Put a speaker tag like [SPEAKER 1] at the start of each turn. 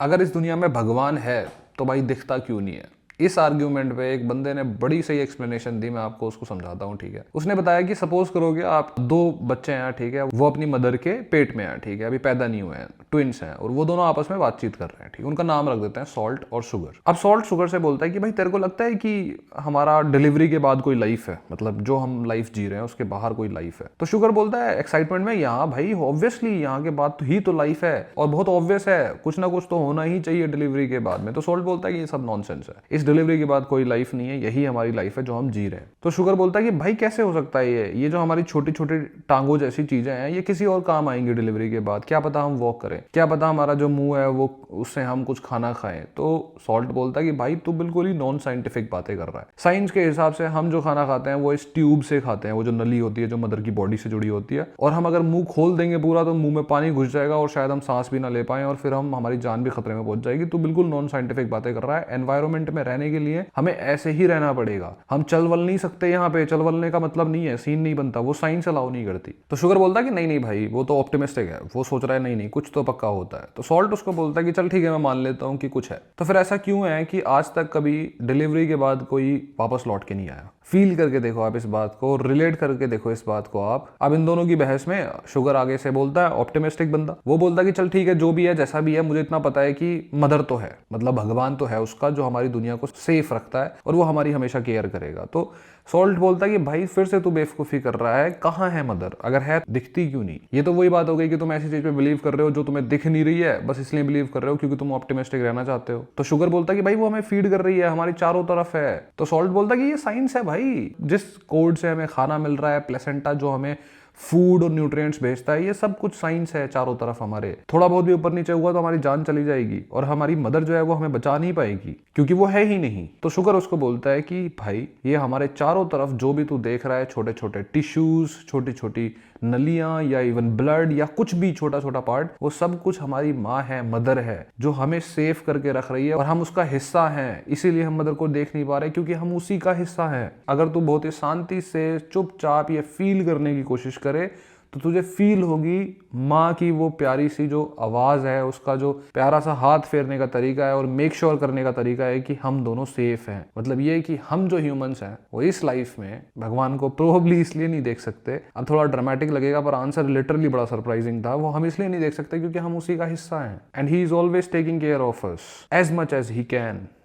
[SPEAKER 1] अगर इस दुनिया में भगवान है तो भाई दिखता क्यों नहीं है। इस आर्ग्यूमेंट पे एक बंदे ने बड़ी सही एक्सप्लेनेशन दी, मैं आपको उसको समझाता हूँ। ठीक है, उसने बताया कि सपोज करोगे आप दो बच्चे हैं, ठीक है, वो अपनी मदर के पेट में हैं, ठीक है, अभी पैदा नहीं हुए हैं, ट्विंस हैं, और वो दोनों आपस में बातचीत कर रहे हैं। ठीक है, उनका नाम रख देते हैं सॉल्ट और शुगर। अब सॉल्ट शुगर से बोलता है कि भाई तेरे को लगता है कि हमारा डिलीवरी के बाद कोई लाइफ है, मतलब जो हम लाइफ जी रहे हैं उसके बाहर कोई लाइफ है। तो शुगर बोलता है एक्साइटमेंट में, यहाँ भाई ऑब्वियसली यहाँ के बाद ही तो लाइफ है, और बहुत ऑब्वियस है, कुछ ना कुछ तो होना ही चाहिए डिलीवरी के बाद में। तो सॉल्ट बोलता है कि ये सब नॉनसेंस है, इस डिलीवरी के बाद कोई लाइफ नहीं है, यही हमारी लाइफ है जो हम जी रहे हैं। तो शुगर बोलता है कि भाई कैसे हो सकता है, ये जो हमारी छोटी छोटी टांगों जैसी चीजें हैं ये किसी और काम आएंगी डिलीवरी के बाद, क्या पता हम वॉक करें, क्या पता हमारा जो मुंह है वो उससे हम कुछ खाना खाएं। तो सॉल्ट बोलता है कि भाई तू बिल्कुल ही नॉन साइंटिफिक बातें कर रहा है। साइंस के हिसाब से हम जो खाना खाते हैं वो इस ट्यूब से खाते हैं, वो जो नली होती है जो मदर की बॉडी से जुड़ी होती है, और हम अगर मुंह खोल देंगे पूरा तो मुंह में पानी घुस जाएगा और शायद हम सांस भी ना ले पाए, और फिर हमारी जान भी खतरे में पहुंच जाएगी। तो बिल्कुल नॉन साइंटिफिक बातें कर रहा है। एनवायरमेंट में रहने के लिए हमें ऐसे ही रहना पड़ेगा, हम चल वल नहीं सकते। यहाँ पे चलवलने का मतलब नहीं है, सीन नहीं बनता, वो साइंस अलाउ नहीं करती। तो शुगर बोलता है कि नहीं नहीं भाई वो तो ऑप्टिमिस्टिक है, वो सोच रहा है नहीं नहीं कुछ तो पक्का होता है। तो सॉल्ट उसको बोलता है कि चल ठीक है मैं मान लेता हूँ कि कुछ है। तो फिर ऐसा क्यों है कि आज तक कभी डिलीवरी के बाद कोई वापस लौट के नहीं आया? फील करके देखो आप इस बात को, रिलेट करके देखो इस बात को आप। अब इन दोनों की बहस में शुगर आगे से बोलता है, ऑप्टिमिस्टिक बंदा, वो बोलता है कि चल ठीक है जो भी है जैसा भी है, मुझे इतना पता है कि मदर तो है, मतलब भगवान तो है उसका जो हमारी दुनिया को सेफ रखता है और वो हमारी हमेशा केयर करेगा। तो सॉल्ट बोलता है कि भाई फिर से तू बेवकूफी कर रहा है, कहाँ है मदर? अगर है दिखती क्यों नहीं? ये तो वही बात हो गई कि तुम ऐसी चीज पे बिलीव कर रहे हो जो तुम्हें दिख नहीं रही है, बस इसलिए बिलीव कर रहे हो क्योंकि तुम ऑप्टिमिस्टिक रहना चाहते हो। तो शुगर बोलता है कि भाई वो हमें फीड कर रही है, हमारी चारों तरफ है। तो सॉल्ट बोलता है कि ये साइंस है भाई, जिस कोड से हमें खाना मिल रहा है, प्लेसेंटा जो हमें फूड और न्यूट्रिएंट्स भेजता है, ये सब कुछ साइंस है चारों तरफ हमारे। थोड़ा बहुत भी ऊपर नीचे हुआ तो हमारी जान चली जाएगी और हमारी मदर जो है वो हमें बचा नहीं पाएगी क्योंकि वो है ही नहीं। तो शुगर उसको बोलता है कि भाई ये हमारे चारों तरफ जो भी तू देख रहा है, छोटे छोटे टिश्यूज, छोटी छोटी नलियां या इवन ब्लड या कुछ भी छोटा छोटा पार्ट, वो सब कुछ हमारी माँ है, मदर है, जो हमें सेफ करके रख रही है और हम उसका हिस्सा हैं। इसीलिए हम मदर को देख नहीं पा रहे क्योंकि हम उसी का हिस्सा हैं। अगर तू बहुत ही शांति से चुपचाप ये फील करने की कोशिश करे तो तुझे फील होगी माँ की वो प्यारी सी जो आवाज है, उसका जो प्यारा सा हाथ फेरने का तरीका है और मेक श्योर करने का तरीका है कि हम दोनों सेफ हैं। मतलब ये कि हम जो ह्यूमंस हैं वो इस लाइफ में भगवान को प्रोबेबली इसलिए नहीं देख सकते। अब थोड़ा ड्रामेटिक लगेगा पर आंसर लिटरली बड़ा सरप्राइजिंग था। वो हम इसलिए नहीं देख सकते क्योंकि हम उसी का हिस्सा हैं, and he is always taking care of us as much as he can.